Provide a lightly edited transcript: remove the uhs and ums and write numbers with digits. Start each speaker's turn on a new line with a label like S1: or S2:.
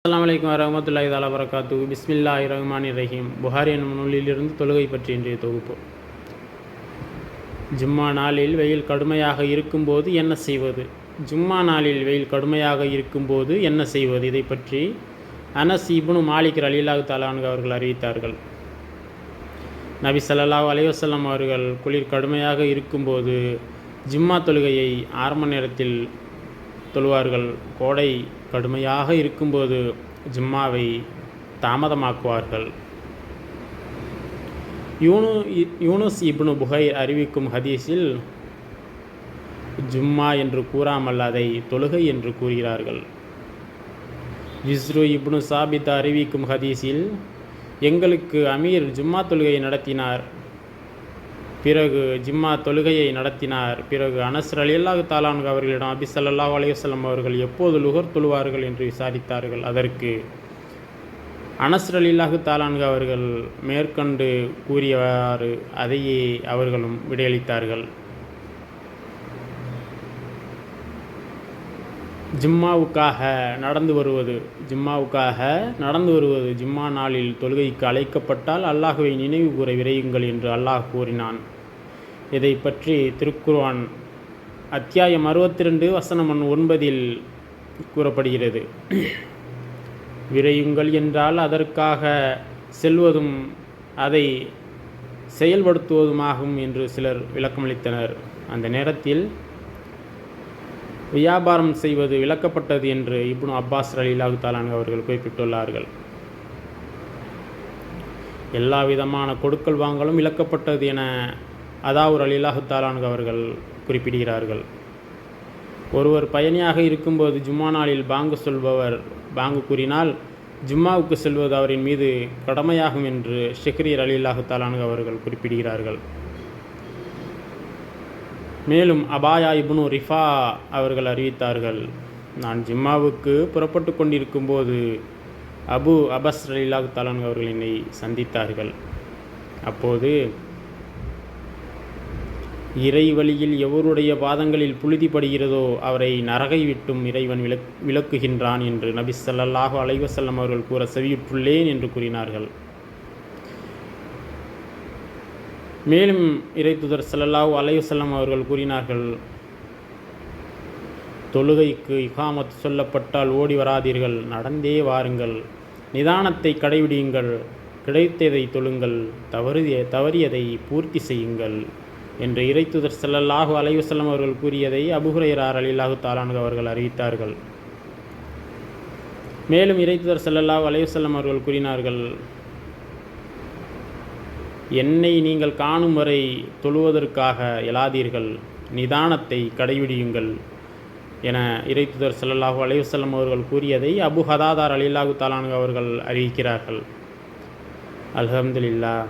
S1: அஸ்ஸலாமு அலைக்கும் வரஹ்மத்துல்லாஹி தஆலா வபரகாத்துஹு. பிஸ்மில்லாஹிர் ரஹ்மானிர் ரஹீம். புகாரி என்னும் நூலிலிருந்து தொழுகை பற்றி இன்றைய தொகுப்பு. ஜும்மா நாளில் வெயில் கடுமையாக இருக்கும்போது என்ன செய்வது? ஜும்மா நாளில் வெயில் கடுமையாக இருக்கும்போது என்ன செய்வது? இதை பற்றி அனஸ் இப்னு மாலிக் ரலியல்லாஹு தஆலா அன்ஹு அவர்கள் அறிவித்தார்கள். நபி ஸல்லல்லாஹு அலைஹி வஸல்லம் அவர்கள் குளிர் கடுமையாக இருக்கும்போது ஜும்மா தொழுகையை ஆரம்ப நேரத்தில் தொழுவார்கள். கோடை கடுமையாக இருக்கும்போது ஜும்மாவை தாமதமாக்குவார்கள். யூனுஸ் இப்னு புகைர் அறிவிக்கும் ஹதீஸில் ஜும்மா என்று கூறாமல் அதை தொழுகை என்று கூறுகிறார்கள். ஜிஸ்ரு இப்னு சாபித் அறிவிக்கும் ஹதீஸில் எங்களுக்கு அமீர் ஜும்மா தொழுகையை நடத்தினார், பிறகு ஜும்மா தொழுகையை நடத்தினார். பிறகு அனஸ் ரலியல்லாஹு தஆலா அன்ஹு அவர்களிடம் நபி ஸல்லல்லாஹு அலைஹி வஸல்லம் அவர்கள் எப்போது லுஹர் தொழுவார்கள் என்று விசாரித்தார்கள். அதற்கு அனஸ் ரலியல்லாஹு தஆலா அன்ஹு அவர்கள் மேற்கொண்டு கூறியவாறு அதையே அவர்களும் விடையளித்தார்கள். ஜும்மாவுக்காக நடந்து வருவது ஜும்மா நாளில் தொழுகைக்கு அழைக்கப்பட்டால் அல்லாஹுவை நினைவு கூற விரையுங்கள் என்று அல்லாஹ் கூறினான். இதை பற்றி திருக்குர்ஆன் அத்தியாயம் 62 வசனம் 9 கூறப்படுகிறது. விரையுங்கள் என்றால் அதற்காக செல்வதும் அதை செயல்படுத்துவதுமாகும் என்று சிலர் விளக்கமளித்தனர். அந்த நேரத்தில் வியாபாரம் செய்வது விலக்கப்பட்டது என்று இப்னு அப்பாஸ் ரலியல்லாஹு தஆலா அன்ஹு அவர்கள் குறிப்பிட்டுள்ளார்கள். எல்லா விதமான கொடுக்கல் வாங்கலும் விலக்கப்பட்டது என அதாவுர் ரலியல்லாஹு தஆலா அன்ஹு அவர்கள் குறிப்பிடுகிறார்கள். ஒருவர் பயணியாக இருக்கும்போது ஜும்மா நாளில் பாங்கு கூறினால் ஜும்மாவுக்கு செல்வது அவரின் மீது கடமையாகும் என்று ஷிக்ரி ரலியல்லாஹு தஆலா அன்ஹு அவர்கள் குறிப்பிடுகிறார்கள். மேலும் அபாயா இப்னு ரிஃபா அவர்கள் அறிவித்தார்கள், நான் ஜும்மாவுக்கு புறப்பட்டு கொண்டிருக்கும்போது அபு அபஸ் ரலியல்லாஹு தஆலா அன்ஹு அவர்கள் என்னை சந்தித்தார்கள். அப்போது இறை வழியில் எவருடைய பாதங்களில் புழுதி படுகிறதோ அவரை நரகை விட்டும் இறைவன் விலக்குகின்றான் என்று நபி ஸல்லல்லாஹு அலைஹி வஸல்லம் அவர்கள் கூற செவியுற்றுள்ளேன் என்று கூறினார்கள். மேலும் இறைத்தூதர் ஸல்லல்லாஹு அலைஹி வஸல்லம் அவர்கள் கூறினார்கள், தொழுகைக்கு இகாமத் சொல்லப்பட்டால் ஓடி வராதீர்கள், நடந்தே வாருங்கள், நிதானத்தை கடைபிடியுங்கள், கிடைத்ததை தொழுங்கள், தவறியதை பூர்த்தி செய்யுங்கள் என்று இறைத்தூதர் ஸல்லல்லாஹு அலைஹி வஸல்லம் அவர்கள் கூறியதை அபூ ஹுரைரா ரலியல்லாஹு தஆலா அன்ஹு அவர்கள் அறிவித்தார்கள். மேலும் இறைத்தூதர் ஸல்லல்லாஹு அலைஹி வஸல்லம் அவர்கள் கூறினார்கள், என்னை நீங்கள் காணும் வரை தொழுவதற்காக எழாதீர்கள், நிதானத்தை கடைபிடியுங்கள் என இறைத்தூதர் ஸல்லல்லாஹு அலைஹி வஸல்லம் அவர்கள் கூறியதை அபூ ஹதாதா ரலியல்லாஹு தஆலா அன்ஹு அவர்கள் அறிவிக்கிறார்கள். அல்ஹம்துலில்லாஹ்.